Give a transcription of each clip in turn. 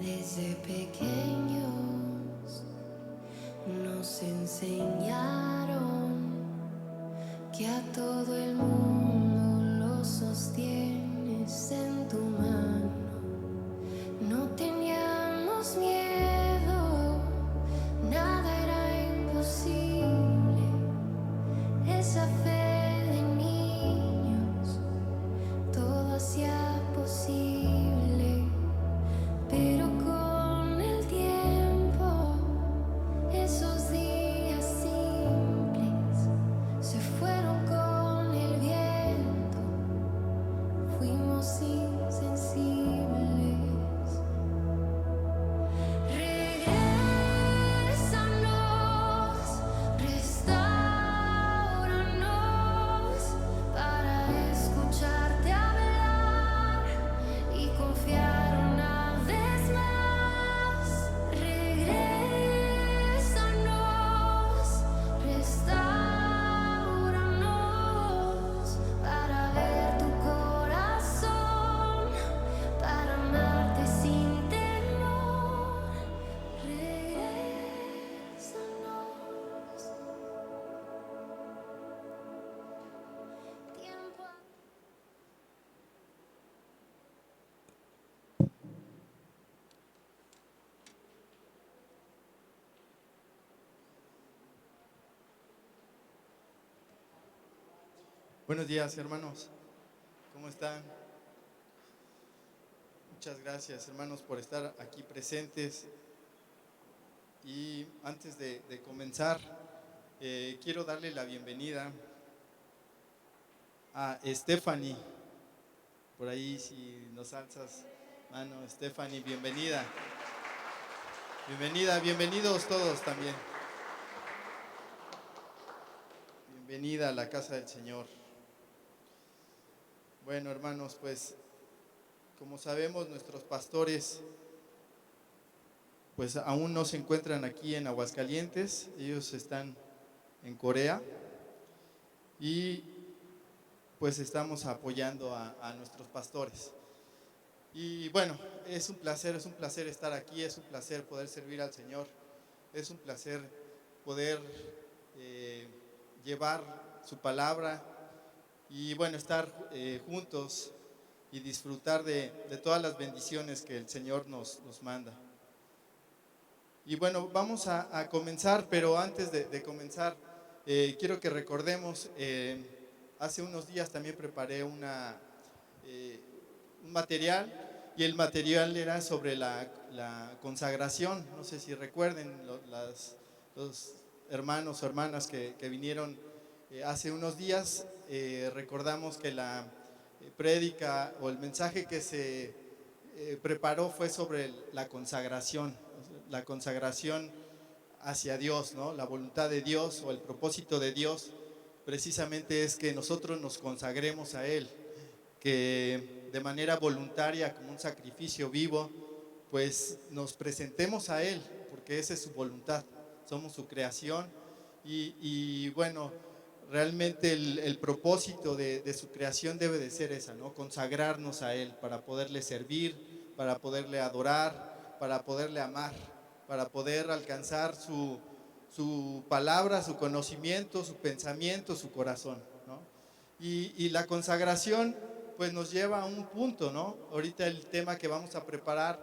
Desde pequeños nos enseñaron que a todo el mundo lo sostienes en tu mano. No teníamos miedo, nada era imposible. Esa fe de niños, todo hacía posible. Pero con el tiempo, esos días simples se fueron con el viento. Fuimos insensibles. Regrésanos, restauranos para escucharte hablar y confiar una vez más. Regrésanos, restauranos para ver tu corazón, para amarte sin temor. Regrésanos. Tiempo. Buenos días, hermanos. ¿Cómo están? Muchas gracias, hermanos, por estar aquí presentes. Y antes de comenzar, quiero darle la bienvenida a Stephanie. Por ahí, si nos alzas mano, Stephanie, bienvenida. Bienvenida, bienvenidos todos también. Bienvenida a la casa del Señor. Bueno, hermanos, pues como sabemos, nuestros pastores pues aún no se encuentran aquí en Aguascalientes, ellos están en Corea y pues estamos apoyando a nuestros pastores. Y bueno, es un placer estar aquí, es un placer poder servir al Señor, es un placer poder llevar su palabra y bueno, estar juntos y disfrutar de todas las bendiciones que el Señor nos manda. Y bueno, vamos a comenzar, pero antes de comenzar, quiero que recordemos, hace unos días también preparé un material, y el material era sobre la consagración. No sé si recuerden los hermanos o hermanas que vinieron hace unos días, recordamos que la prédica o el mensaje que se preparó fue sobre la consagración hacia Dios, ¿no? La voluntad de Dios o el propósito de Dios precisamente es que nosotros nos consagremos a Él, que de manera voluntaria, como un sacrificio vivo, pues nos presentemos a Él, porque esa es su voluntad, somos su creación y bueno, realmente el propósito de su creación debe de ser esa, ¿no? Consagrarnos a Él para poderle servir, para poderle adorar, para poderle amar, para poder alcanzar su palabra, su conocimiento, su pensamiento, su corazón, ¿no? Y la consagración pues nos lleva a un punto, ¿no? Ahorita el tema que vamos a preparar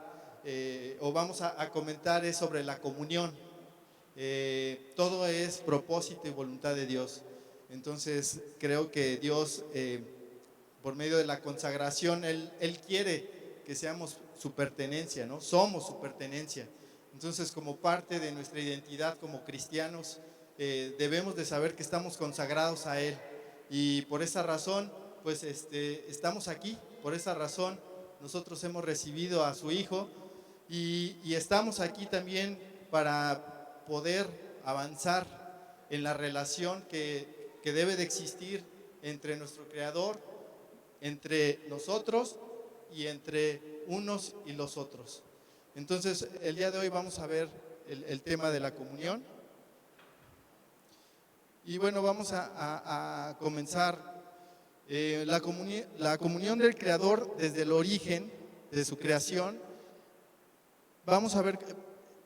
o vamos a comentar es sobre la comunión. Todo es propósito y voluntad de Dios. Entonces creo que Dios, por medio de la consagración, Él quiere que seamos su pertenencia, ¿no? Somos su pertenencia. Entonces, como parte de nuestra identidad como cristianos, debemos de saber que estamos consagrados a Él. Y por esa razón, pues estamos aquí. Por esa razón, nosotros hemos recibido a su Hijo y estamos aquí también para poder avanzar en la relación que debe de existir entre nuestro Creador, entre nosotros y entre unos y los otros. Entonces, el día de hoy vamos a ver el tema de la comunión. Y bueno, vamos a comenzar. La comunión del Creador desde el origen de su creación vamos a ver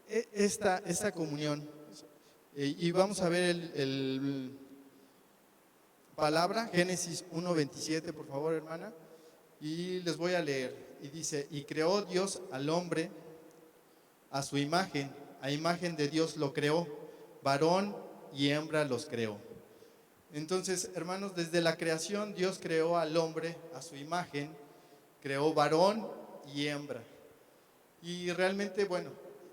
esta comunión. Y vamos a ver el palabra, Génesis 1:27, por favor, hermana. Y les voy a leer. Y dice, y creó Dios al hombre a su imagen, a imagen de Dios lo creó, varón y hembra los creó. Entonces, hermanos, desde la creación Dios creó al hombre a su imagen, creó varón y hembra. Y realmente, bueno,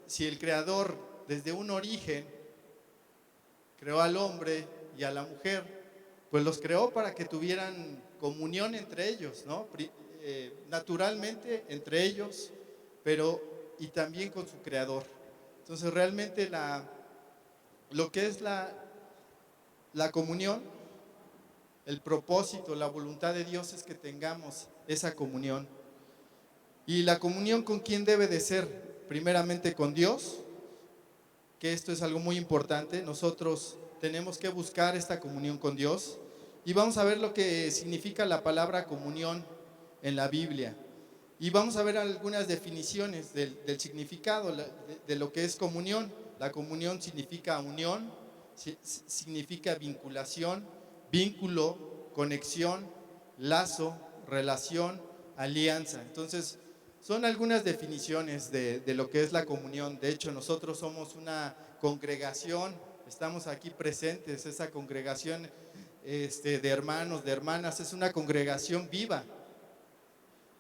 si el Creador desde un origen creó al hombre y a la mujer, pues los creó para que tuvieran comunión entre ellos, ¿no? Naturalmente entre ellos, pero y también con su Creador. Entonces realmente lo que es la comunión, el propósito, la voluntad de Dios es que tengamos esa comunión. ¿Y la comunión con quién debe de ser? Primeramente con Dios, que esto es algo muy importante. Nosotros tenemos que buscar esta comunión con Dios. Y vamos a ver lo que significa la palabra comunión en la Biblia. Y vamos a ver algunas definiciones del significado de lo que es comunión. La comunión significa unión, significa vinculación, vínculo, conexión, lazo, relación, alianza. Entonces, son algunas definiciones de lo que es la comunión. De hecho, nosotros somos una congregación, estamos aquí presentes, esa congregación de hermanos, de hermanas, es una congregación viva.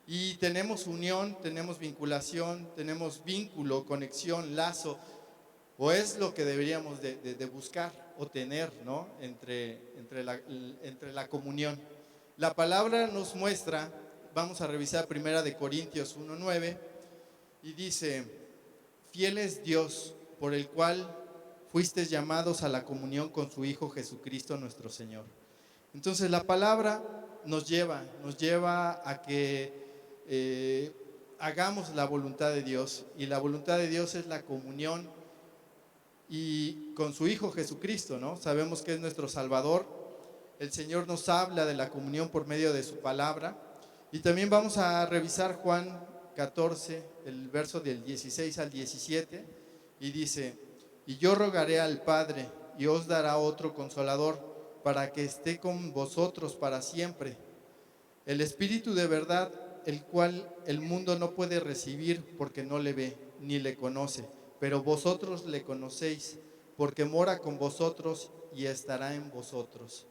Y tenemos unión, tenemos vinculación, tenemos vínculo, conexión, lazo, o es lo que deberíamos de buscar o tener, ¿no? entre la comunión. La palabra nos muestra, vamos a revisar 1 Corintios 1:9, y dice, fiel es Dios, por el cual fuisteis llamados a la comunión con su Hijo Jesucristo nuestro Señor. Entonces la palabra nos lleva a que hagamos la voluntad de Dios, y la voluntad de Dios es la comunión y con su Hijo Jesucristo, ¿no? Sabemos que es nuestro Salvador. El Señor nos habla de la comunión por medio de su palabra, y también vamos a revisar Juan 14, el verso del 16 al 17, y dice, y yo rogaré al Padre y os dará otro consolador para que esté con vosotros para siempre, el Espíritu de verdad, el cual el mundo no puede recibir porque no le ve ni le conoce, pero vosotros le conocéis porque mora con vosotros y estará en vosotros.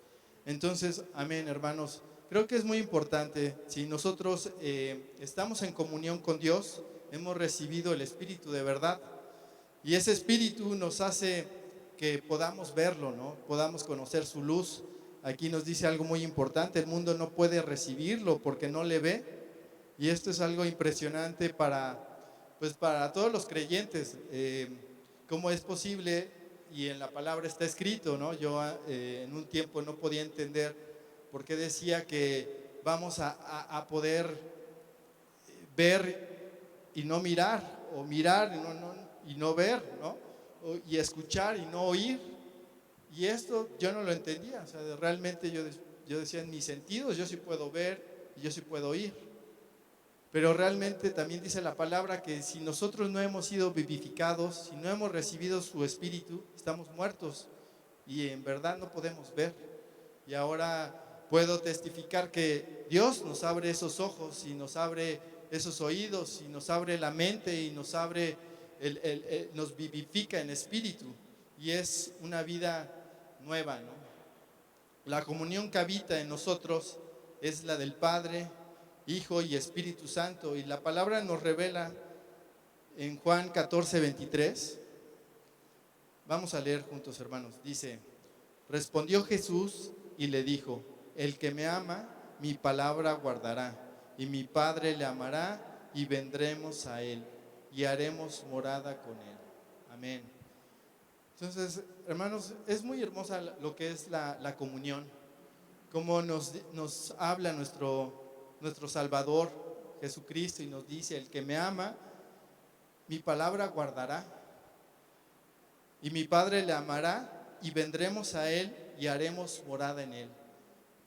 Entonces, amén, hermanos. Creo que es muy importante, si nosotros estamos en comunión con Dios, hemos recibido el Espíritu de verdad, y ese Espíritu nos hace que podamos verlo, ¿no? Podamos conocer su luz. Aquí nos dice algo muy importante, el mundo no puede recibirlo porque no le ve, y esto es algo impresionante para todos los creyentes. ¿Cómo es posible? Y en la palabra está escrito, ¿no? Yo en un tiempo no podía entender por qué decía que vamos a poder ver y no mirar, o mirar y no ver, ¿no? Y escuchar y no oír. Y esto yo no lo entendía. O sea, realmente yo decía, en mis sentidos yo sí puedo ver y yo sí puedo oír. Pero realmente también dice la palabra que si nosotros no hemos sido vivificados, si no hemos recibido su Espíritu, estamos muertos y en verdad no podemos ver. Y ahora puedo testificar que Dios nos abre esos ojos y nos abre esos oídos y nos abre la mente y nos abre, nos vivifica en espíritu, y es una vida nueva, ¿no? La comunión que habita en nosotros es la del Padre, Hijo y Espíritu Santo, y la palabra nos revela en Juan 14:23. Vamos a leer juntos, hermanos. Dice, respondió Jesús y le dijo, el que me ama, mi palabra guardará, y mi Padre le amará, y vendremos a él, y haremos morada con él. Amén. Entonces, hermanos, es muy hermosa lo que es la comunión, como nos habla nuestro Salvador Jesucristo, y nos dice, el que me ama, mi palabra guardará, y mi Padre le amará, y vendremos a él y haremos morada en él.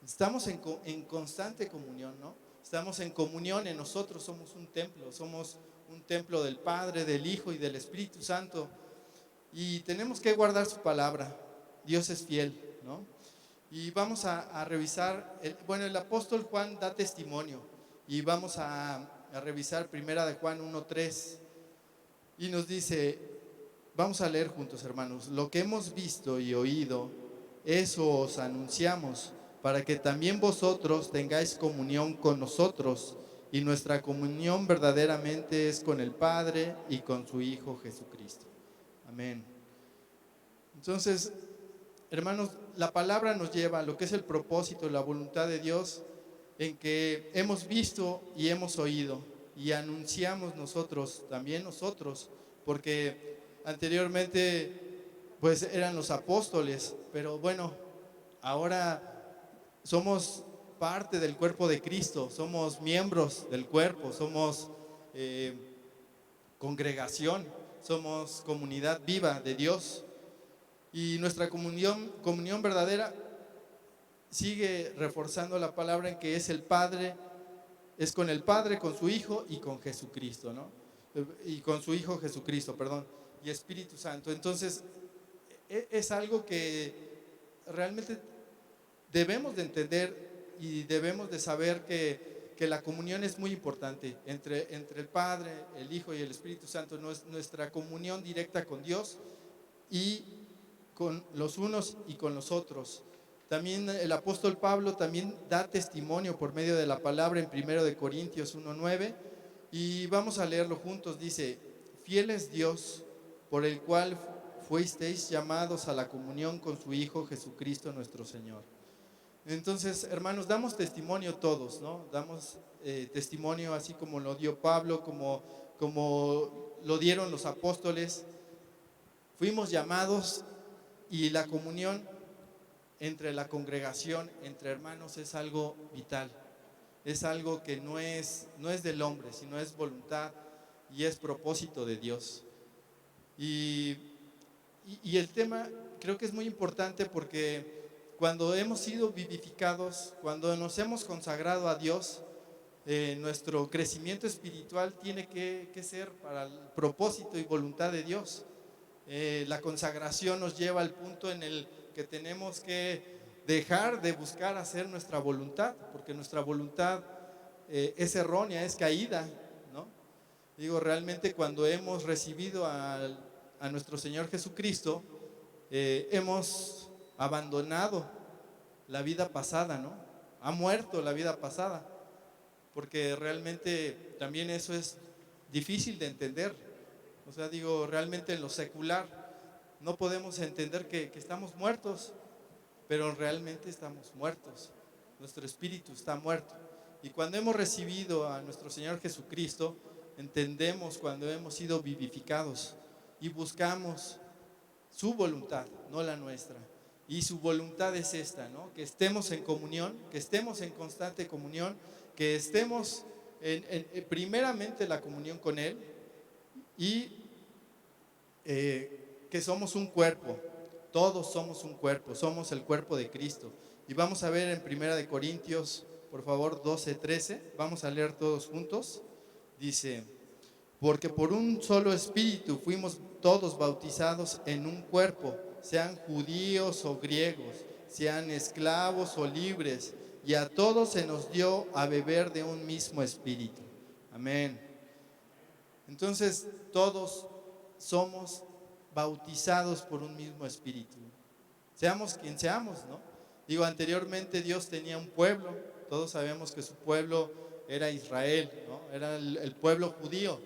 Estamos en constante comunión, ¿no? Estamos en comunión, en nosotros somos un templo, somos un templo del Padre, del Hijo y del Espíritu Santo. Y tenemos que guardar su palabra. Dios es fiel, ¿no? Y vamos a revisar, el apóstol Juan da testimonio. Y vamos a revisar primera de Juan 1:3. Y nos dice, vamos a leer juntos, hermanos: lo que hemos visto y oído, eso os anunciamos, para que también vosotros tengáis comunión con nosotros. Y nuestra comunión verdaderamente es con el Padre y con su Hijo Jesucristo. Amén. Entonces, hermanos, la palabra nos lleva a lo que es el propósito, la voluntad de Dios, en que hemos visto y hemos oído y anunciamos nosotros, también nosotros, porque anteriormente pues eran los apóstoles, pero bueno, ahora somos parte del cuerpo de Cristo, somos miembros del cuerpo, somos congregación, somos comunidad viva de Dios. Y nuestra comunión verdadera sigue reforzando la palabra en que es el Padre, es con el Padre, con su Hijo y con Jesucristo, ¿no? Y con su Hijo Jesucristo, perdón, y Espíritu Santo. Entonces, es algo que realmente debemos de entender y debemos de saber que la comunión es muy importante entre el Padre, el Hijo y el Espíritu Santo. Nuestra comunión directa con Dios y con los unos y con los otros. También el apóstol Pablo también da testimonio por medio de la palabra en 1 de Corintios 1:9, y vamos a leerlo juntos. Dice: fiel es Dios, por el cual fuisteis llamados a la comunión con su Hijo Jesucristo nuestro Señor. Entonces, hermanos, damos testimonio todos, ¿no? Damos testimonio así como lo dio Pablo, como lo dieron los apóstoles. Fuimos llamados, y la comunión entre la congregación, entre hermanos, es algo vital. Es algo que no es del hombre, sino es voluntad y es propósito de Dios. Y el tema creo que es muy importante, porque cuando hemos sido vivificados, cuando nos hemos consagrado a Dios, nuestro crecimiento espiritual tiene que ser para el propósito y voluntad de Dios. La consagración nos lleva al punto en el que tenemos que dejar de buscar hacer nuestra voluntad, porque nuestra voluntad es errónea, es caída, ¿no? Digo, realmente cuando hemos recibido a nuestro Señor Jesucristo, hemos abandonado la vida pasada, ¿no? Ha muerto la vida pasada, porque realmente también eso es difícil de entender. O sea, digo, realmente en lo secular no podemos entender que estamos muertos, pero realmente estamos muertos. Nuestro espíritu está muerto. Y cuando hemos recibido a nuestro Señor Jesucristo, entendemos cuando hemos sido vivificados y buscamos su voluntad, no la nuestra. Y su voluntad es esta, ¿no? Que estemos en comunión, que estemos en constante comunión, que estemos primeramente la comunión con Él, y que somos un cuerpo. Todos somos un cuerpo, somos el cuerpo de Cristo. Y vamos a ver en 1 de Corintios, por favor, 12:13, vamos a leer todos juntos. Dice: porque por un solo espíritu fuimos todos bautizados en un cuerpo, sean judíos o griegos, sean esclavos o libres, y a todos se nos dio a beber de un mismo espíritu. Amén. Entonces, todos somos bautizados por un mismo espíritu. Seamos quien seamos, ¿no? Digo, anteriormente Dios tenía un pueblo. Todos sabemos que su pueblo era Israel, ¿no? Era el pueblo judío.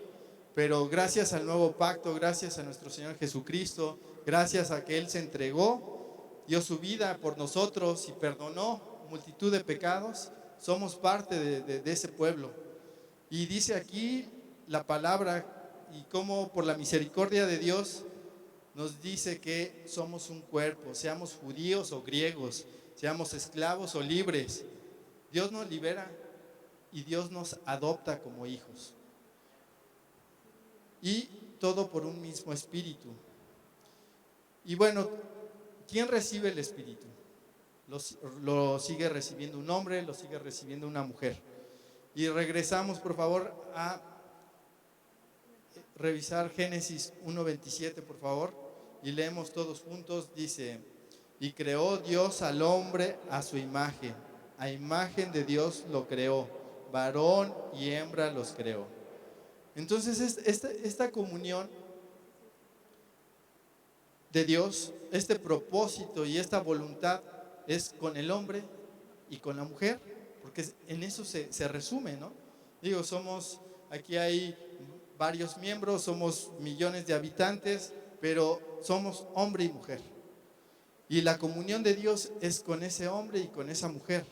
Pero gracias al nuevo pacto, gracias a nuestro Señor Jesucristo, gracias a que Él se entregó, dio su vida por nosotros y perdonó multitud de pecados, somos parte de ese pueblo. Y dice aquí la palabra, y cómo por la misericordia de Dios nos dice que somos un cuerpo, seamos judíos o griegos, seamos esclavos o libres. Dios nos libera y Dios nos adopta como hijos. Y todo por un mismo espíritu. Y bueno, ¿quién recibe el espíritu? Lo sigue recibiendo un hombre, lo sigue recibiendo una mujer. Y regresamos, por favor, a revisar Génesis 1:27, por favor, y leemos todos juntos. Dice: y creó Dios al hombre a su imagen, a imagen de Dios lo creó, varón y hembra los creó. Entonces esta comunión de Dios, este propósito y esta voluntad es con el hombre y con la mujer, porque en eso se resume, ¿no? Digo, aquí hay varios miembros, somos millones de habitantes, pero somos hombre y mujer. Y la comunión de Dios es con ese hombre y con esa mujer.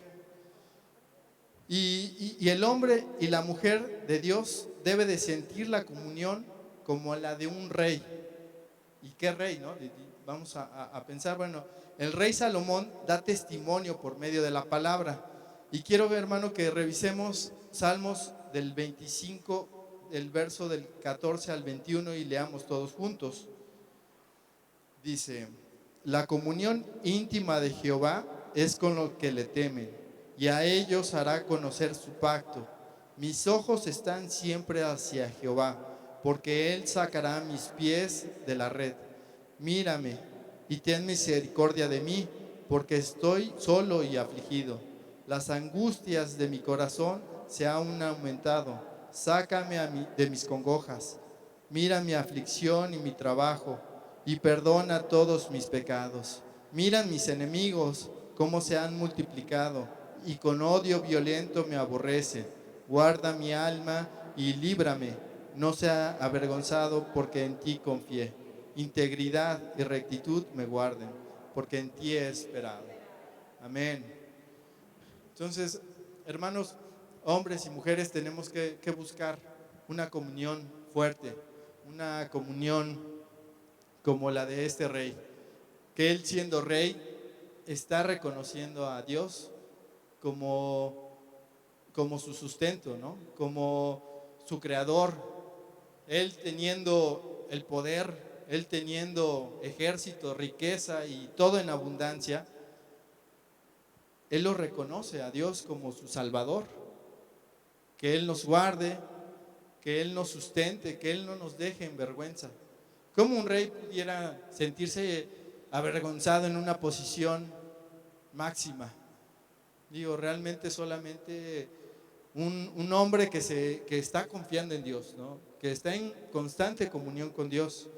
Y el hombre y la mujer de Dios debe de sentir la comunión como la de un rey. ¿Y qué rey, no? Vamos a pensar, bueno, el rey Salomón da testimonio por medio de la palabra. Y quiero ver, hermano, que revisemos Salmos del 25, el verso del 14 al 21 y leamos todos juntos. Dice: la comunión íntima de Jehová es con los que le temen, y a ellos hará conocer su pacto. Mis ojos están siempre hacia Jehová, porque él sacará mis pies de la red. Mírame y ten misericordia de mí, porque estoy solo y afligido. Las angustias de mi corazón se han aumentado. Sácame de mis congojas. Mira mi aflicción y mi trabajo, y perdona todos mis pecados. Mira mis enemigos, cómo se han multiplicado, y con odio violento me aborrecen. Guarda mi alma y líbrame, no sea avergonzado, porque en ti confié. Integridad y rectitud me guarden, porque en ti he esperado. Amén. Entonces, hermanos, hombres y mujeres, tenemos que buscar una comunión fuerte, una comunión como la de este rey, que él, siendo rey, está reconociendo a Dios como su sustento, ¿no? Como su creador. Él teniendo el poder, él teniendo ejército, riqueza y todo en abundancia, él lo reconoce a Dios como su Salvador. Que él nos guarde, que él nos sustente, que él no nos deje en vergüenza. ¿Cómo un rey pudiera sentirse avergonzado en una posición máxima? Digo, realmente solamente un hombre que está confiando en Dios, ¿no? Que está en constante comunión con Dios.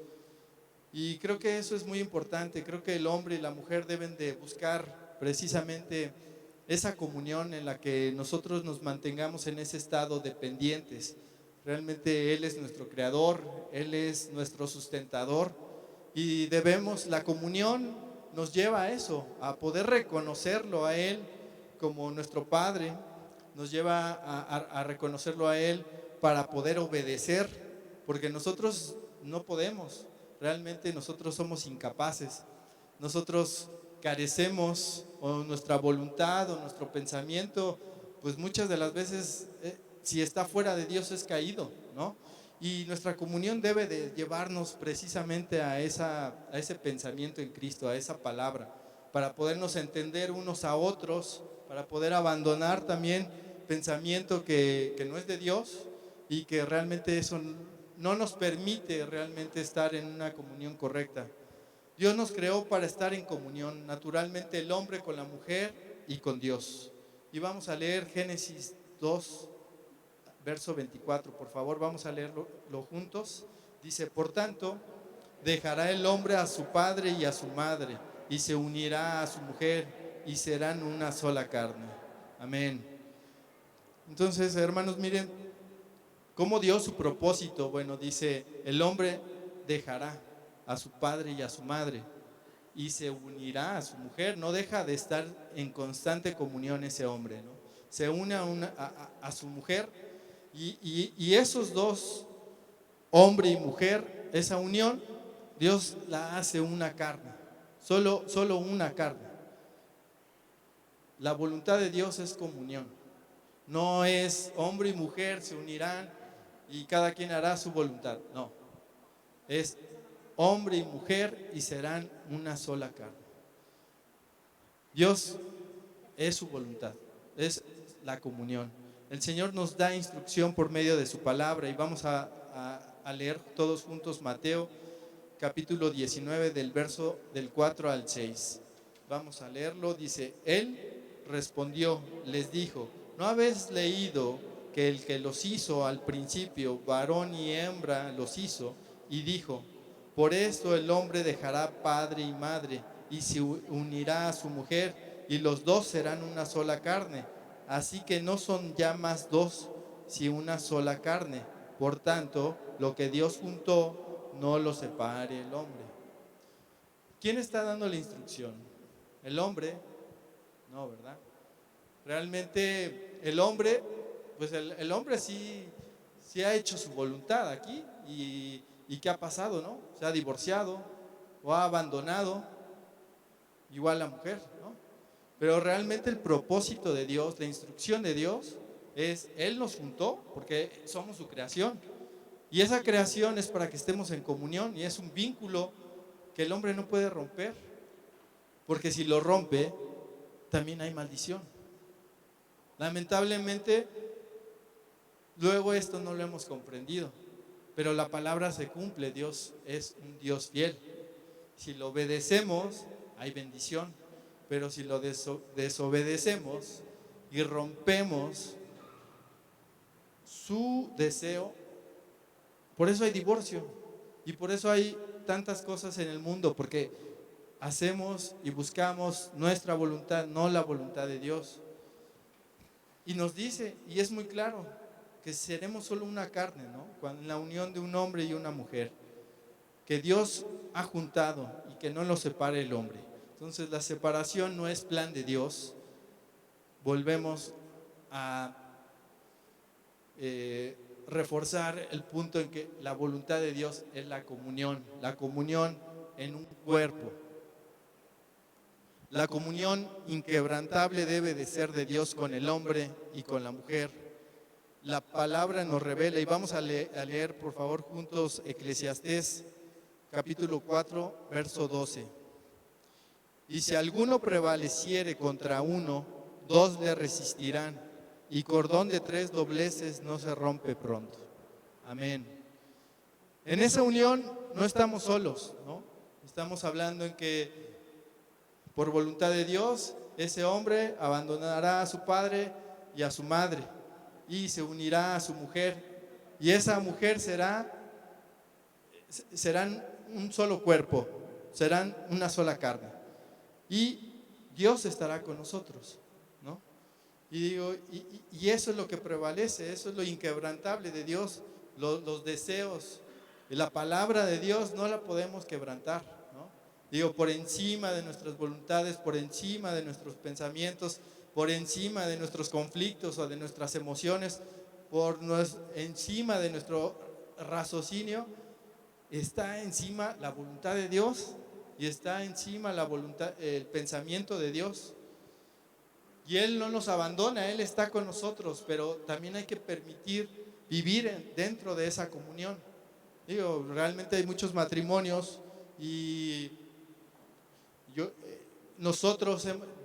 Y creo que eso es muy importante. Creo que el hombre y la mujer deben de buscar precisamente esa comunión en la que nosotros nos mantengamos en ese estado dependientes. Realmente Él es nuestro creador, Él es nuestro sustentador, y la comunión nos lleva a eso, a poder reconocerlo a Él como nuestro Padre, nos lleva a reconocerlo a Él para poder obedecer, porque nosotros no podemos, realmente nosotros somos incapaces, nosotros carecemos, o nuestra voluntad o nuestro pensamiento, pues muchas de las veces, si está fuera de Dios, es caído, ¿no? Y nuestra comunión debe de llevarnos precisamente a ese pensamiento en Cristo, a esa palabra, para podernos entender unos a otros, para poder abandonar también pensamiento que no es de Dios, y que realmente eso no nos permite realmente estar en una comunión correcta. Dios nos creó para estar en comunión, naturalmente el hombre con la mujer y con Dios. Y vamos a leer Génesis 2, verso 24, por favor, vamos a leerlo juntos. Dice: por tanto, dejará el hombre a su padre y a su madre, y se unirá a su mujer, y serán una sola carne. Amén. Entonces, hermanos, miren cómo Dios su propósito. Bueno, dice: el hombre dejará a su padre y a su madre, y se unirá a su mujer. No deja de estar en constante comunión ese hombre, ¿no? Se une a su mujer, y esos dos, hombre y mujer, esa unión, Dios la hace una carne, solo una carne. La voluntad de Dios es comunión, no es hombre y mujer se unirán y cada quien hará su voluntad, no, es hombre y mujer y serán una sola carne. Dios es su voluntad, es la comunión. El Señor nos da instrucción por medio de su palabra, y vamos a a leer todos juntos Mateo capítulo 19 del verso del 4 al 6. Vamos a leerlo. Dice: Él respondió, les dijo: ¿no habéis leído que el que los hizo al principio, varón y hembra los hizo? Y dijo: por esto el hombre dejará padre y madre y se unirá a su mujer, y los dos serán una sola carne. Así que no son ya más dos, sino una sola carne. Por tanto, lo que Dios juntó, no lo separe el hombre. ¿Quién está dando la instrucción? ¿El hombre? No, ¿verdad? Realmente el hombre, pues el hombre sí ha hecho su voluntad aquí. ¿Y qué ha pasado, no? Se ha divorciado o ha abandonado, igual la mujer, ¿no? Pero realmente el propósito de Dios, la instrucción de Dios es: Él nos juntó porque somos su creación. Y esa creación es para que estemos en comunión, y es un vínculo que el hombre no puede romper, porque si lo rompe, también hay maldición. Lamentablemente, luego esto no lo hemos comprendido, pero la palabra se cumple. Dios es un Dios fiel. Si lo obedecemos, hay bendición, pero si lo desobedecemos y rompemos su deseo, por eso hay divorcio y por eso hay tantas cosas en el mundo, porque hacemos y buscamos nuestra voluntad, no la voluntad de Dios. Y nos dice, y es muy claro, que seremos solo una carne, ¿no? En la unión de un hombre y una mujer, que Dios ha juntado y que no lo separe el hombre. Entonces la separación no es plan de Dios. Volvemos a reforzar el punto en que la voluntad de Dios es la comunión en un cuerpo. La comunión inquebrantable debe de ser de Dios con el hombre y con la mujer. La palabra nos revela, y vamos a leer por favor juntos Eclesiastés capítulo 4, verso 12. Y si alguno prevaleciere contra uno, dos le resistirán, y cordón de 3 dobleces no se rompe pronto. Amén. En esa unión no estamos solos, ¿no? Estamos hablando en que por voluntad de Dios, ese hombre abandonará a su padre y a su madre y se unirá a su mujer, y esa mujer serán un solo cuerpo, serán una sola carne, y Dios estará con nosotros, ¿no? Y eso es lo que prevalece, eso es lo inquebrantable de Dios, los deseos, la palabra de Dios no la podemos quebrantar, ¿no? Por encima de nuestras voluntades, por encima de nuestros pensamientos, por encima de nuestros conflictos o de nuestras emociones, encima de nuestro raciocinio, está encima la voluntad de Dios, y está encima el pensamiento de Dios. Y Él no nos abandona, Él está con nosotros, pero también hay que permitir vivir dentro de esa comunión. Realmente hay muchos matrimonios y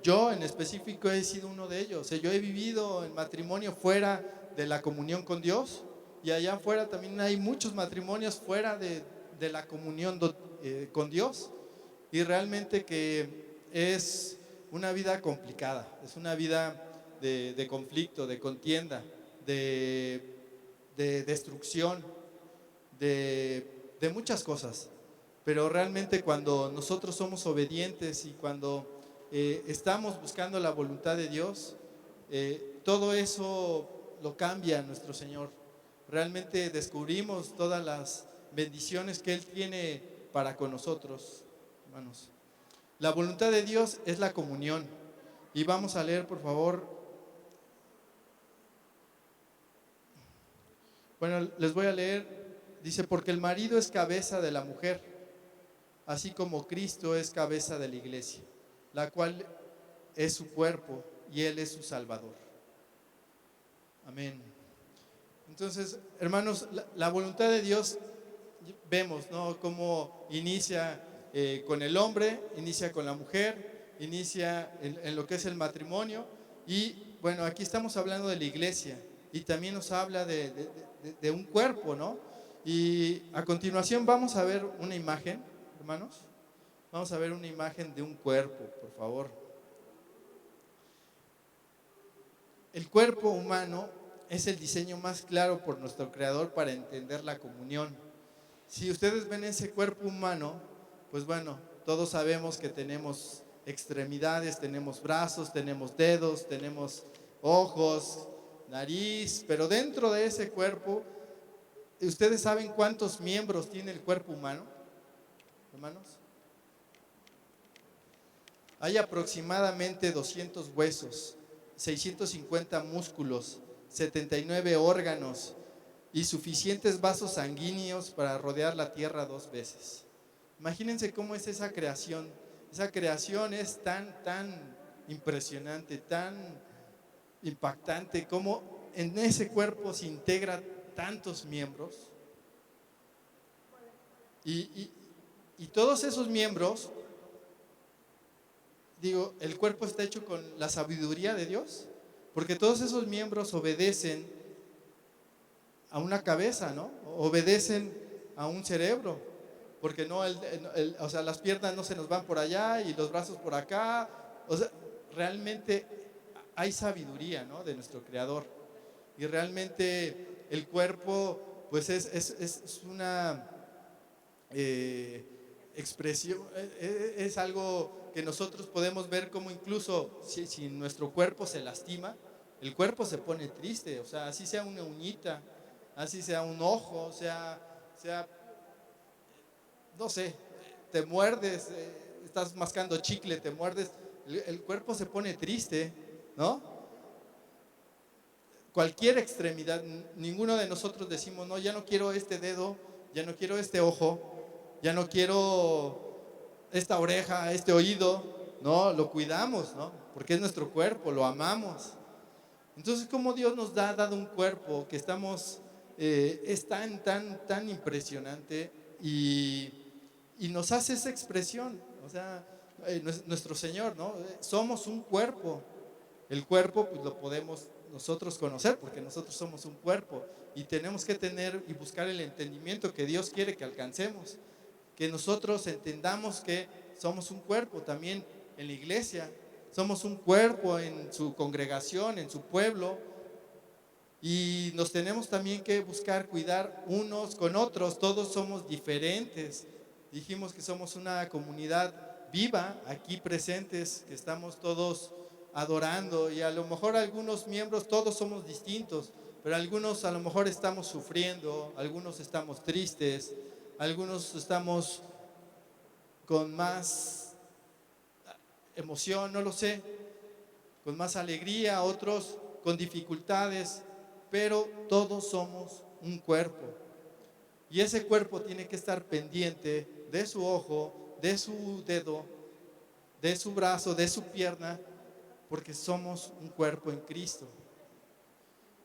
yo en específico he sido uno de ellos. Yo he vivido el matrimonio fuera de la comunión con Dios, y allá afuera también hay muchos matrimonios fuera de la comunión con Dios, y realmente que es una vida complicada, es una vida de conflicto, de contienda, de destrucción, de muchas cosas. Pero realmente cuando nosotros somos obedientes y cuando estamos buscando la voluntad de Dios, todo eso lo cambia nuestro Señor. Realmente descubrimos todas las bendiciones que Él tiene para con nosotros, hermanos. La voluntad de Dios es la comunión. Y vamos a leer, por favor. Bueno, les voy a leer. Dice: porque el marido es cabeza de la mujer, así como Cristo es cabeza de la iglesia, la cual es su cuerpo y Él es su Salvador. Amén. Entonces, hermanos, la voluntad de Dios, vemos, ¿no?, cómo inicia con el hombre, inicia con la mujer, inicia en lo que es el matrimonio. Y bueno, aquí estamos hablando de la iglesia, y también nos habla de un cuerpo, ¿no? Y a continuación vamos a ver una imagen, hermanos. Vamos a ver una imagen de un cuerpo, por favor. El cuerpo humano es el diseño más claro por nuestro Creador para entender la comunión. Si ustedes ven ese cuerpo humano, pues bueno, todos sabemos que tenemos extremidades, tenemos brazos, tenemos dedos, tenemos ojos, nariz, pero dentro de ese cuerpo, ¿ustedes saben cuántos miembros tiene el cuerpo humano, hermanos? Hay aproximadamente 200 huesos, 650 músculos, 79 órganos y suficientes vasos sanguíneos para rodear la tierra 2 veces. Imagínense cómo es esa creación. Esa creación es tan impresionante, tan impactante, cómo en ese cuerpo se integran tantos miembros. Y todos esos miembros, digo, el cuerpo está hecho con la sabiduría de Dios, porque todos esos miembros obedecen a una cabeza, ¿no? Obedecen a un cerebro, porque no, o sea, las piernas no se nos van por allá y los brazos por acá. O sea, realmente hay sabiduría, ¿no?, de nuestro Creador. Y realmente el cuerpo, pues es una expresión, es algo que nosotros podemos ver como incluso si nuestro cuerpo se lastima, el cuerpo se pone triste. O sea, así sea una uñita, así sea un ojo, sea no sé, te muerdes, estás mascando chicle, te muerdes, el cuerpo se pone triste, ¿no? Cualquier extremidad, ninguno de nosotros decimos, no, ya no quiero este dedo, ya no quiero este ojo, ya no quiero esta oreja, este oído, no, lo cuidamos, ¿no? Porque es nuestro cuerpo, lo amamos. Entonces, ¿cómo Dios nos ha dado un cuerpo que estamos, es tan impresionante y nos hace esa expresión? O sea, nuestro Señor, ¿no? Somos un cuerpo. El cuerpo, pues lo podemos nosotros conocer, porque nosotros somos un cuerpo y tenemos que tener y buscar el entendimiento que Dios quiere que alcancemos, que nosotros entendamos que somos un cuerpo también en la iglesia, somos un cuerpo en su congregación, en su pueblo, y nos tenemos también que buscar cuidar unos con otros. Todos somos diferentes. Dijimos que somos una comunidad viva aquí presentes, que estamos todos adorando, y a lo mejor algunos miembros, todos somos distintos, pero algunos a lo mejor estamos sufriendo, algunos estamos tristes, algunos estamos con más emoción, no lo sé, con más alegría, otros con dificultades, pero todos somos un cuerpo. Y ese cuerpo tiene que estar pendiente de su ojo, de su dedo, de su brazo, de su pierna, porque somos un cuerpo en Cristo.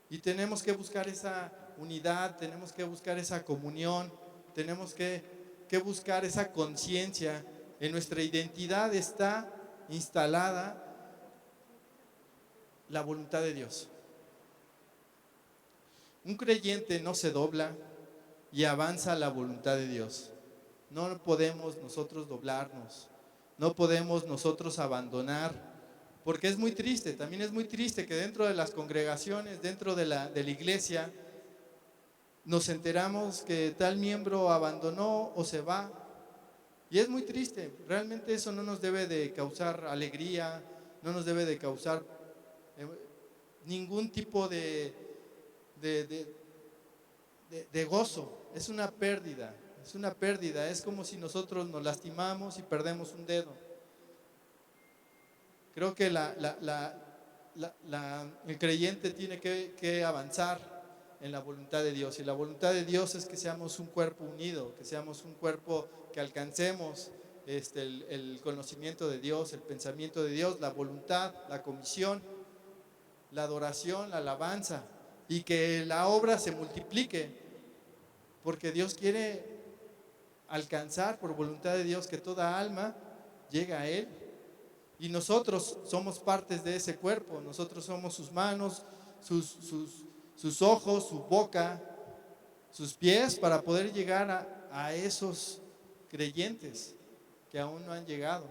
Y tenemos que buscar esa unidad, tenemos que buscar esa comunión, tenemos que buscar esa conciencia. En nuestra identidad está instalada la voluntad de Dios. Un creyente no se dobla y avanza a la voluntad de Dios. No podemos nosotros doblarnos, no podemos nosotros abandonar, porque es muy triste, también es muy triste que dentro de las congregaciones, dentro de la iglesia, nos enteramos que tal miembro abandonó o se va. Y es muy triste, realmente eso no nos debe de causar alegría, no nos debe de causar ningún tipo de gozo. Es una pérdida, es como si nosotros nos lastimamos y perdemos un dedo. Creo que el creyente tiene que avanzar en la voluntad de Dios, y la voluntad de Dios es que seamos un cuerpo unido, que seamos un cuerpo que alcancemos el conocimiento de Dios, el pensamiento de Dios, la voluntad, la comisión, la adoración, la alabanza, y que la obra se multiplique, porque Dios quiere alcanzar por voluntad de Dios que toda alma llegue a Él. Y nosotros somos partes de ese cuerpo, nosotros somos sus manos, sus ojos, su boca, sus pies para poder llegar a esos creyentes que aún no han llegado.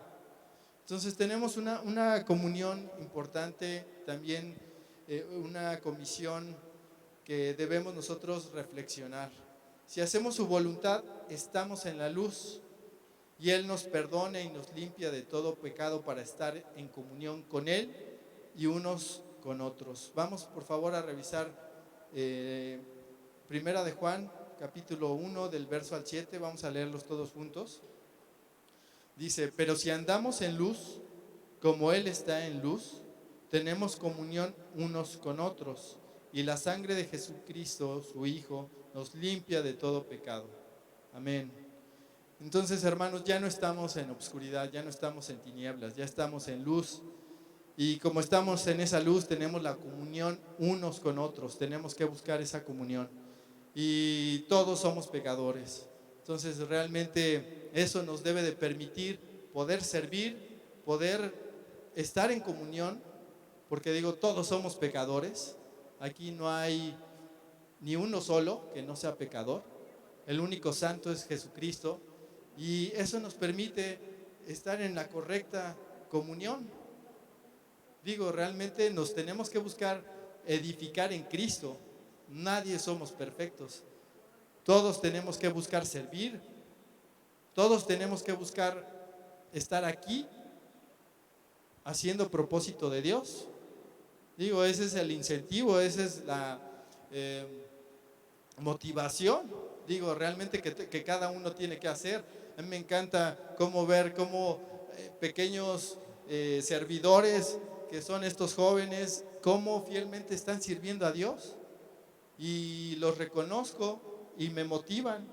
Entonces tenemos una comunión importante, también una comisión que debemos nosotros reflexionar. Si hacemos su voluntad, estamos en la luz y Él nos perdona y nos limpia de todo pecado para estar en comunión con Él y unos con otros. Vamos por favor a revisar Primera de Juan, capítulo 1, del verso al 7, vamos a leerlos todos juntos. Dice, pero si andamos en luz, como Él está en luz, tenemos comunión unos con otros, y la sangre de Jesucristo, su Hijo, nos limpia de todo pecado. Amén. Entonces, hermanos, ya no estamos en obscuridad, ya no estamos en tinieblas, ya estamos en luz. Y como estamos en esa luz, tenemos la comunión unos con otros, tenemos que buscar esa comunión. Y todos somos pecadores. Entonces, realmente eso nos debe de permitir poder servir, poder estar en comunión, porque digo, todos somos pecadores. Aquí no hay ni uno solo que no sea pecador. El único santo es Jesucristo. Y eso nos permite estar en la correcta comunión. Digo, realmente nos tenemos que buscar edificar en Cristo. Nadie somos perfectos. Todos tenemos que buscar servir. Todos tenemos que buscar estar aquí haciendo propósito de Dios. Digo, ese es el incentivo, esa es la motivación. Digo, realmente que cada uno tiene que hacer. A mí me encanta ver cómo pequeños servidores que son estos jóvenes, cómo fielmente están sirviendo a Dios. Y los reconozco y me motivan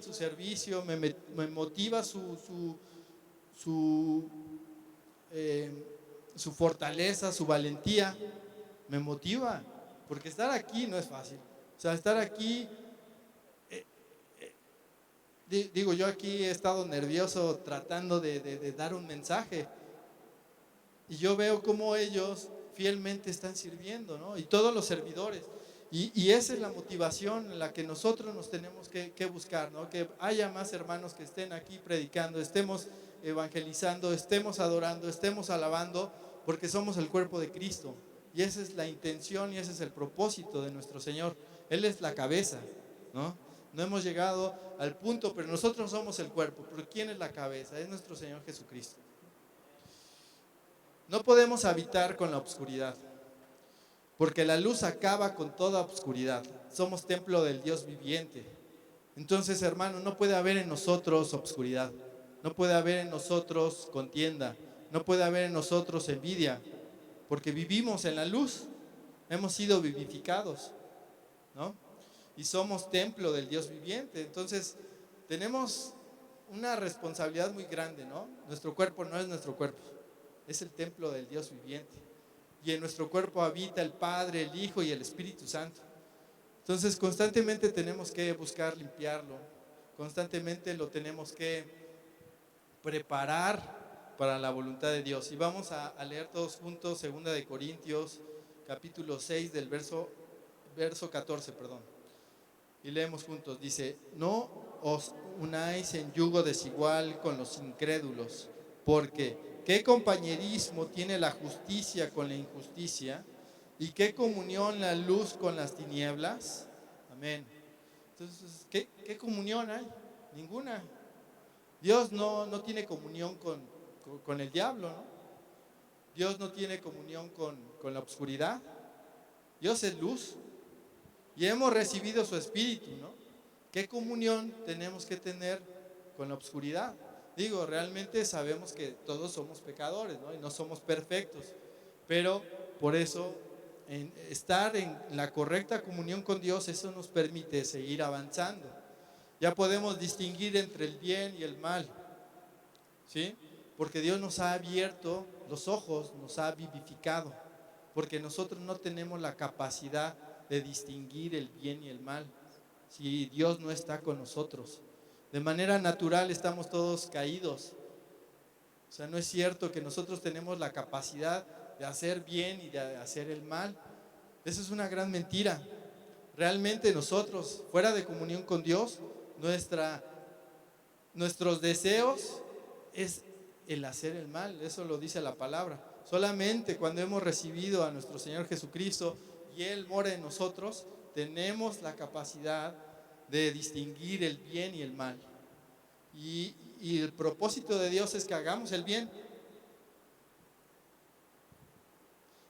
su servicio, me motiva su fortaleza, su valentía, me motiva, porque estar aquí no es fácil. O sea, estar aquí, digo, yo aquí he estado nervioso tratando de dar un mensaje, y yo veo cómo ellos fielmente están sirviendo, ¿no? Y todos los servidores. Y esa es la motivación en la que nosotros nos tenemos que buscar, ¿no? Que haya más hermanos que estén aquí predicando, estemos evangelizando, estemos adorando, estemos alabando, porque somos el cuerpo de Cristo. Y esa es la intención y ese es el propósito de nuestro Señor. Él es la cabeza, ¿no? No hemos llegado al punto, pero nosotros somos el cuerpo. ¿Pero quién es la cabeza? Es nuestro Señor Jesucristo. No podemos habitar con la oscuridad, porque la luz acaba con toda oscuridad. Somos templo del Dios viviente. Entonces, hermano, no puede haber en nosotros obscuridad. No puede haber en nosotros contienda. No puede haber en nosotros envidia, porque vivimos en la luz. Hemos sido vivificados, ¿no? Y somos templo del Dios viviente. Entonces, tenemos una responsabilidad muy grande, ¿no? Nuestro cuerpo no es nuestro cuerpo, es el templo del Dios viviente. Y en nuestro cuerpo habita el Padre, el Hijo y el Espíritu Santo. Entonces constantemente tenemos que buscar limpiarlo, constantemente lo tenemos que preparar para la voluntad de Dios. Y vamos a leer todos juntos 2 de Corintios, capítulo 6, del verso 14, perdón. Y leemos juntos, dice, no os unáis en yugo desigual con los incrédulos, porque ¿qué compañerismo tiene la justicia con la injusticia? ¿Y qué comunión la luz con las tinieblas? Amén. Entonces, ¿qué comunión hay? Ninguna. Dios no tiene comunión con el diablo, ¿no? Dios no tiene comunión con la oscuridad. Dios es luz. Y hemos recibido su Espíritu, ¿no? ¿Qué comunión tenemos que tener con la oscuridad? Digo, realmente sabemos que todos somos pecadores, ¿no? Y no somos perfectos, pero por eso estar en la correcta comunión con Dios, eso nos permite seguir avanzando. Ya podemos distinguir entre el bien y el mal, ¿sí? Porque Dios nos ha abierto los ojos, nos ha vivificado, porque nosotros no tenemos la capacidad de distinguir el bien y el mal si Dios no está con nosotros. De manera natural estamos todos caídos. O sea, no es cierto que nosotros tenemos la capacidad de hacer bien y de hacer el mal. Eso es una gran mentira. Realmente nosotros, fuera de comunión con Dios, nuestros deseos es el hacer el mal, eso lo dice la palabra. Solamente cuando hemos recibido a nuestro Señor Jesucristo y Él mora en nosotros, tenemos la capacidad de distinguir el bien y el mal. Y el propósito de Dios es que hagamos el bien.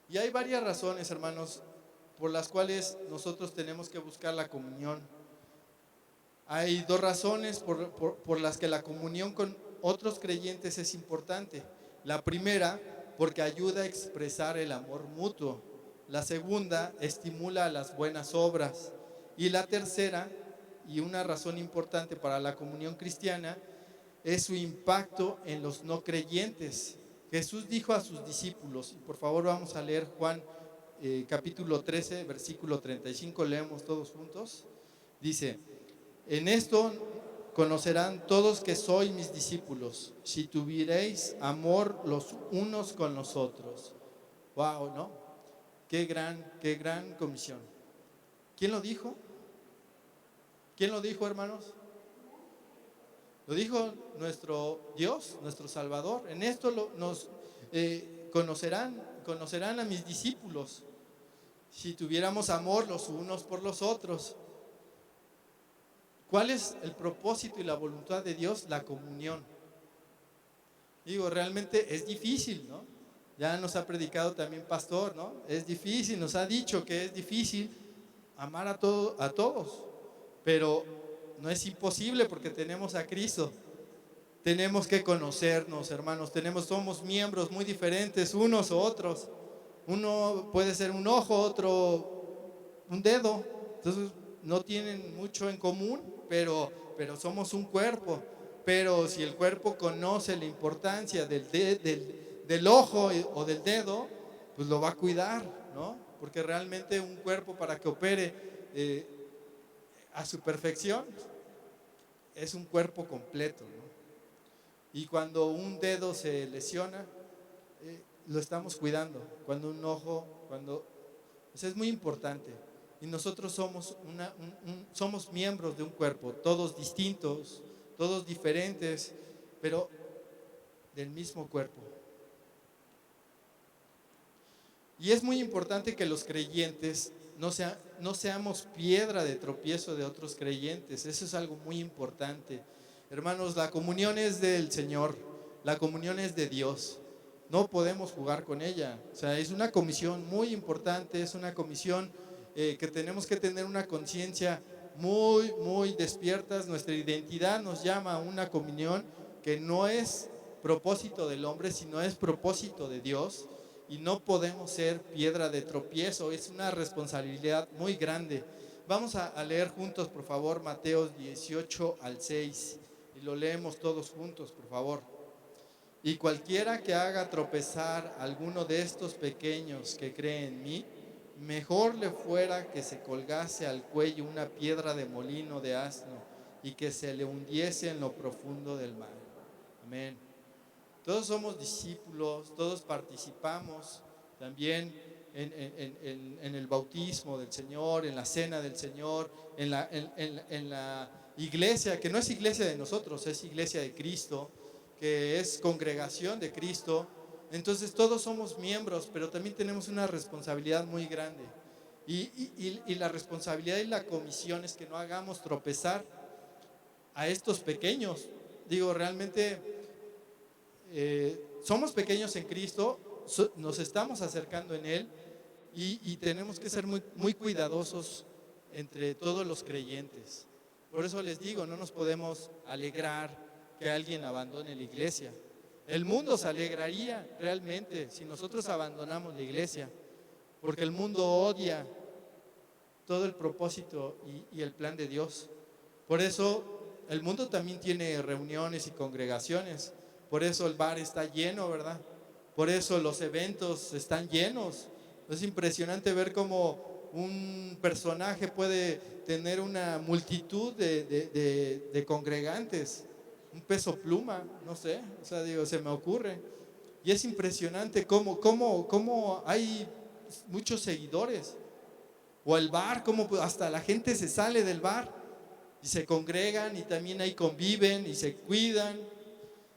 Y hay varias razones, hermanos, por las cuales nosotros tenemos que buscar la comunión. Hay dos razones por las que la comunión con otros creyentes es importante. La primera, porque ayuda a expresar el amor mutuo. La segunda, estimula las buenas obras. Y la tercera, y una razón importante para la comunión cristiana, es su impacto en los no creyentes. Jesús dijo a sus discípulos, y por favor vamos a leer Juan capítulo 13, versículo 35, leemos todos juntos. Dice: en esto conocerán todos que sois mis discípulos, si tuviereis amor los unos con los otros. Wow, ¿no? Qué gran comisión. ¿Quién lo dijo? ¿Quién lo dijo, hermanos? Lo dijo nuestro Dios, nuestro Salvador. En esto nos conocerán a mis discípulos, si tuviéramos amor los unos por los otros. ¿Cuál es el propósito y la voluntad de Dios? La comunión. Digo, realmente es difícil, ¿no? Ya nos ha predicado también pastor, ¿no? Es difícil, nos ha dicho que es difícil amar a todos, pero no es imposible porque tenemos a Cristo. Tenemos que conocernos, hermanos. Somos miembros muy diferentes unos o otros. Uno puede ser un ojo, otro un dedo. Entonces no tienen mucho en común, pero somos un cuerpo. Pero si el cuerpo conoce la importancia del ojo o del dedo, pues lo va a cuidar, ¿no? Porque realmente un cuerpo, para que opere a su perfección, es un cuerpo completo, ¿no? Y cuando un dedo se lesiona, lo estamos cuidando. Cuando un ojo, pues es muy importante. Y nosotros somos miembros de un cuerpo, todos distintos, todos diferentes, pero del mismo cuerpo. Y es muy importante que los creyentes no seamos piedra de tropiezo de otros creyentes. Eso es algo muy importante. Hermanos, la comunión es del Señor, la comunión es de Dios. No podemos jugar con ella. O sea, es una comisión muy importante, es una comisión que tenemos que tener una conciencia muy, muy despiertas. Nuestra identidad nos llama a una comunión que no es propósito del hombre, sino es propósito de Dios. Y no podemos ser piedra de tropiezo, es una responsabilidad muy grande. Vamos a leer juntos, por favor, Mateo 18 al 6, y lo leemos todos juntos, por favor. Y cualquiera que haga tropezar a alguno de estos pequeños que cree en mí, mejor le fuera que se colgase al cuello una piedra de molino de asno y que se le hundiese en lo profundo del mar. Amén. Todos somos discípulos, todos participamos también en el bautismo del Señor, en la cena del Señor, en la iglesia, que no es iglesia de nosotros, es iglesia de Cristo, que es congregación de Cristo. Entonces todos somos miembros, pero también tenemos una responsabilidad muy grande. Y la responsabilidad y la comisión es que no hagamos tropezar a estos pequeños. Digo, realmente somos pequeños en Cristo, nos estamos acercando en Él y tenemos que ser muy, muy cuidadosos entre todos los creyentes. Por eso les digo, no nos podemos alegrar que alguien abandone la iglesia. El mundo se alegraría realmente si nosotros abandonamos la iglesia, porque el mundo odia todo el propósito y el plan de Dios. Por eso el mundo también tiene reuniones y congregaciones. Por eso el bar está lleno, ¿verdad? Por eso los eventos están llenos. Es impresionante ver cómo un personaje puede tener una multitud de congregantes. Un peso pluma, no sé, o sea, digo, se me ocurre. Y es impresionante cómo hay muchos seguidores. O el bar, como hasta la gente se sale del bar y se congregan y también ahí conviven y se cuidan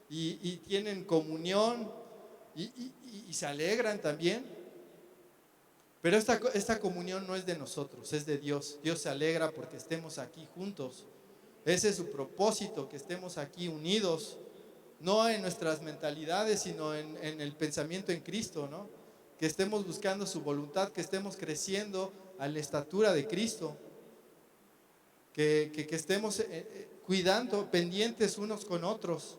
y tienen comunión y se alegran también. Pero esta comunión no es de nosotros, es de Dios. Dios se alegra porque estemos aquí juntos. Ese es su propósito, que estemos aquí unidos, no en nuestras mentalidades, sino en el pensamiento en Cristo, ¿no? Que estemos buscando su voluntad, que estemos creciendo a la estatura de Cristo, que estemos cuidando, pendientes unos con otros,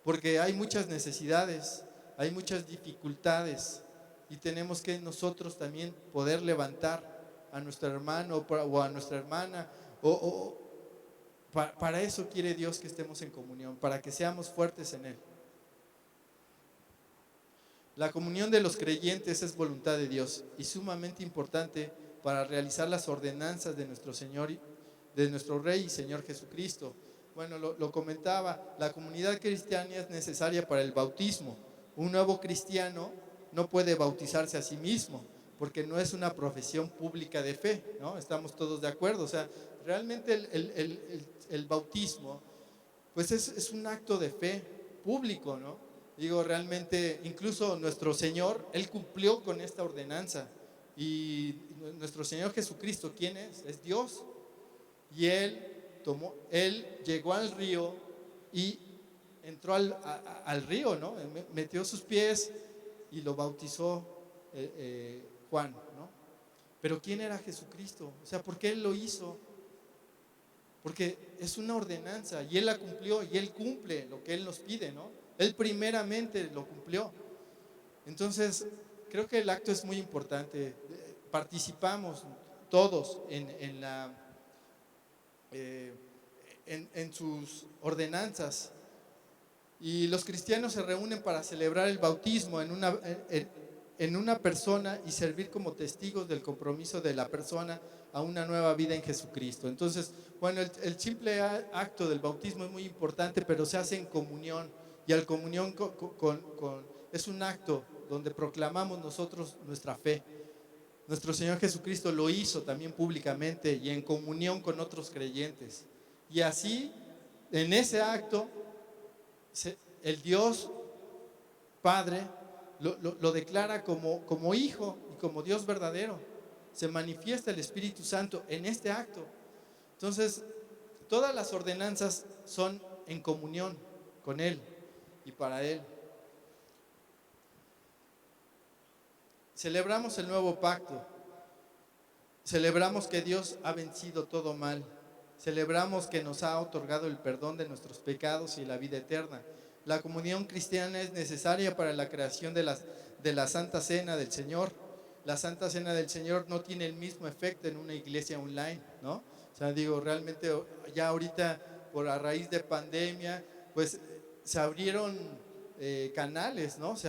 porque hay muchas necesidades, hay muchas dificultades y tenemos que nosotros también poder levantar a nuestro hermano o a nuestra hermana para eso quiere Dios que estemos en comunión, para que seamos fuertes en Él. La comunión de los creyentes es voluntad de Dios y sumamente importante para realizar las ordenanzas de nuestro Señor, de nuestro Rey y Señor Jesucristo. Bueno, lo comentaba, la comunidad cristiana es necesaria para el bautismo. Un nuevo cristiano no puede bautizarse a sí mismo, porque no es una profesión pública de fe, ¿no? Estamos todos de acuerdo. O sea, realmente el bautismo, pues es un acto de fe público, ¿no? Digo, realmente, incluso nuestro Señor, Él cumplió con esta ordenanza. Y nuestro Señor Jesucristo, ¿quién es? Es Dios. Y Él llegó al río y entró al río, ¿no? Metió sus pies y lo bautizó Juan, ¿no? Pero ¿quién era Jesucristo? O sea, ¿por qué Él lo hizo? Porque es una ordenanza y Él la cumplió y Él cumple lo que Él nos pide, ¿no? Él primeramente lo cumplió. Entonces, creo que el acto es muy importante. Participamos todos en sus ordenanzas. Y los cristianos se reúnen para celebrar el bautismo en una persona y servir como testigos del compromiso de la persona a una nueva vida en Jesucristo. Entonces, bueno, el simple acto del bautismo es muy importante, pero se hace en comunión. Y al comunión es un acto donde proclamamos nosotros nuestra fe. Nuestro Señor Jesucristo lo hizo también públicamente y en comunión con otros creyentes. Y así, en ese acto, el Dios Padre lo declara como hijo y como Dios verdadero. Se manifiesta el Espíritu Santo en este acto. Entonces, todas las ordenanzas son en comunión con Él y para Él. Celebramos el nuevo pacto. Celebramos que Dios ha vencido todo mal. Celebramos que nos ha otorgado el perdón de nuestros pecados y la vida eterna. La comunión cristiana es necesaria para la creación de la Santa Cena del Señor. La Santa Cena del Señor no tiene el mismo efecto en una iglesia online, ¿no? O sea, digo, realmente ya ahorita, a raíz de pandemia, pues se abrieron canales, ¿no? Se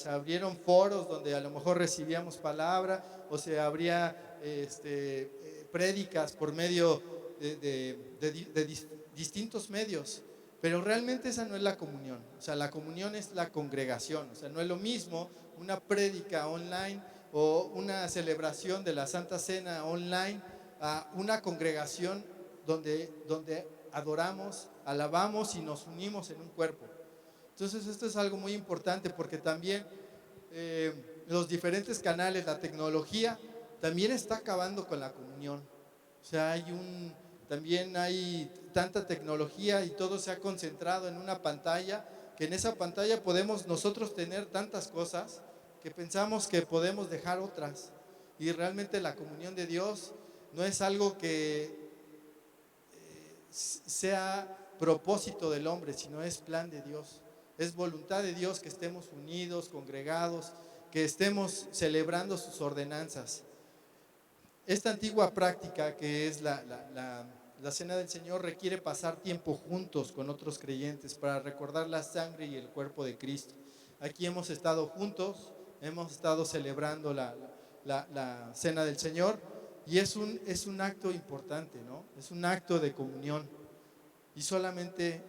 abrieron foros donde a lo mejor recibíamos palabra o se abría prédicas por medio de distintos medios. Pero realmente esa no es la comunión. O sea, la comunión es la congregación. O sea, no es lo mismo una prédica online o una celebración de la Santa Cena online a una congregación donde adoramos, alabamos y nos unimos en un cuerpo. Entonces esto es algo muy importante porque también los diferentes canales, la tecnología también está acabando con la comunión. O sea, también hay tanta tecnología y todo se ha concentrado en una pantalla, que en esa pantalla podemos nosotros tener tantas cosas que pensamos que podemos dejar otras. Y realmente la comunión de Dios no es algo que sea propósito del hombre, sino es plan de Dios. Es voluntad de Dios que estemos unidos, congregados, que estemos celebrando sus ordenanzas. Esta antigua práctica que es la Cena del Señor requiere pasar tiempo juntos con otros creyentes para recordar la sangre y el cuerpo de Cristo. Aquí hemos estado juntos, hemos estado celebrando la Cena del Señor y es un acto importante, ¿no? Es un acto de comunión y solamente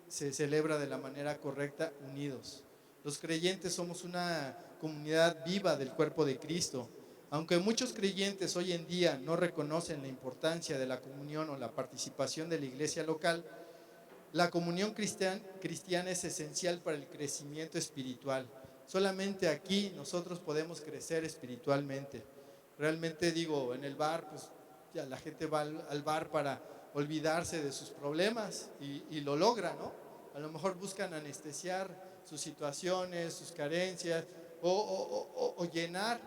se celebra de la manera correcta unidos. Los creyentes somos una comunidad viva del cuerpo de Cristo. Aunque muchos creyentes hoy en día no reconocen la importancia de la comunión o la participación de la iglesia local, la comunión cristiana es esencial para el crecimiento espiritual. Solamente aquí nosotros podemos crecer espiritualmente. Realmente digo, en el bar, pues ya la gente va al bar para olvidarse de sus problemas y lo logra, ¿no? A lo mejor buscan anestesiar sus situaciones, sus carencias o llenar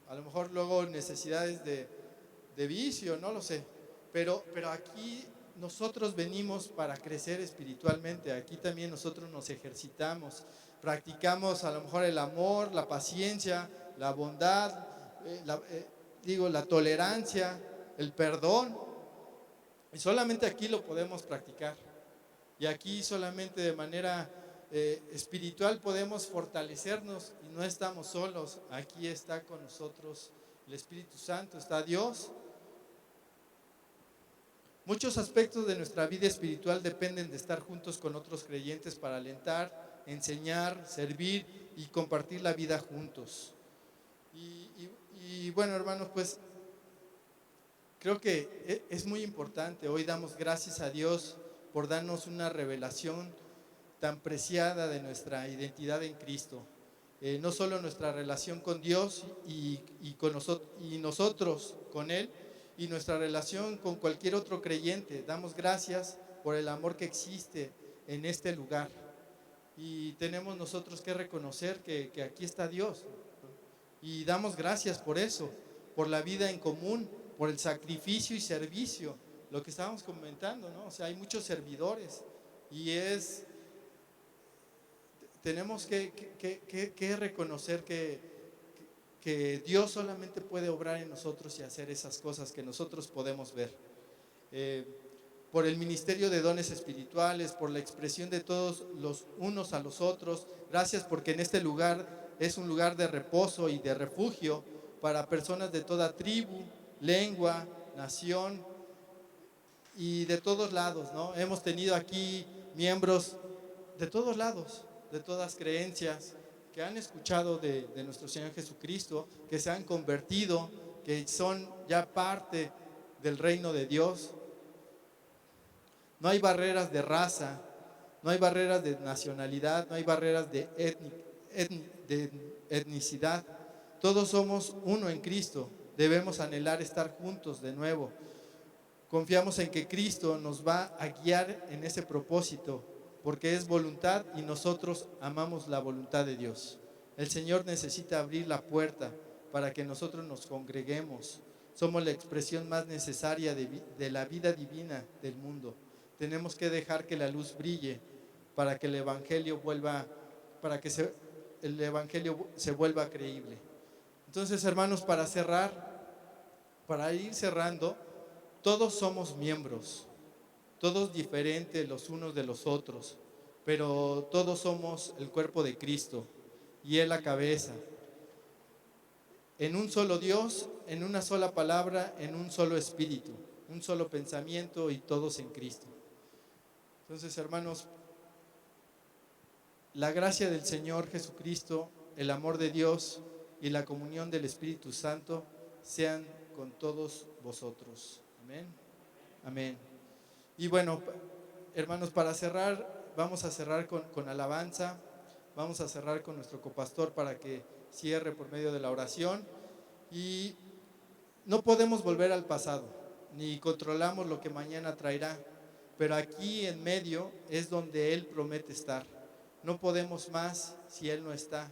a lo mejor luego necesidades de vicio, no lo sé. Pero aquí nosotros venimos para crecer espiritualmente. Aquí también nosotros nos ejercitamos, practicamos a lo mejor el amor, la paciencia, la bondad, la tolerancia, el perdón. Y solamente aquí lo podemos practicar. Y aquí solamente de manera espiritual podemos fortalecernos y no estamos solos. Aquí está con nosotros el Espíritu Santo, está Dios. Muchos aspectos de nuestra vida espiritual dependen de estar juntos con otros creyentes para alentar, enseñar, servir y compartir la vida juntos. Y bueno, hermanos, pues creo que es muy importante. Hoy damos gracias a Dios por darnos una revelación tan preciada de nuestra identidad en Cristo. No solo nuestra relación con Dios y nosotros con Él, y nuestra relación con cualquier otro creyente. Damos gracias por el amor que existe en este lugar. Y tenemos nosotros que reconocer que aquí está Dios. Y damos gracias por eso, por la vida en común, por el sacrificio y servicio, lo que estábamos comentando, ¿no? O sea, hay muchos servidores y tenemos que reconocer que Dios solamente puede obrar en nosotros y hacer esas cosas que nosotros podemos ver. Por el ministerio de dones espirituales, por la expresión de todos los unos a los otros. Gracias porque en este lugar es un lugar de reposo y de refugio para personas de toda tribu, lengua, nación y de todos lados, ¿no? Hemos tenido aquí miembros de todos lados, de todas creencias, que han escuchado de nuestro Señor Jesucristo, que se han convertido, que son ya parte del reino de Dios. No hay barreras de raza, no hay barreras de nacionalidad, no hay barreras de etnicidad. Todos somos uno en Cristo. Debemos anhelar estar juntos de nuevo. Confiamos en que Cristo nos va a guiar en ese propósito, porque es voluntad y nosotros amamos la voluntad de Dios. El Señor necesita abrir la puerta para que nosotros nos congreguemos. Somos la expresión más necesaria de la vida divina del mundo. Tenemos que dejar que la luz brille para que el Evangelio se vuelva creíble. Entonces, hermanos, para ir cerrando, todos somos miembros, todos diferentes los unos de los otros, pero todos somos el cuerpo de Cristo y Él la cabeza. En un solo Dios, en una sola palabra, en un solo espíritu, un solo pensamiento y todos en Cristo. Entonces, hermanos, la gracia del Señor Jesucristo, el amor de Dios y la comunión del Espíritu Santo sean con todos vosotros. Amén. Amén. Y bueno, hermanos, para cerrar, vamos a cerrar con alabanza. Vamos a cerrar con nuestro copastor para que cierre por medio de la oración. Y no podemos volver al pasado, ni controlamos lo que mañana traerá, pero aquí en medio es donde Él promete estar. No podemos más si Él no está.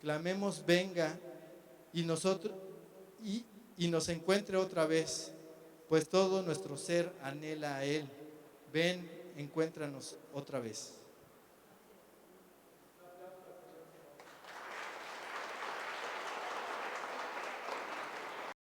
Clamemos, venga, y nos encuentre otra vez, pues todo nuestro ser anhela a Él. Ven, encuéntranos otra vez.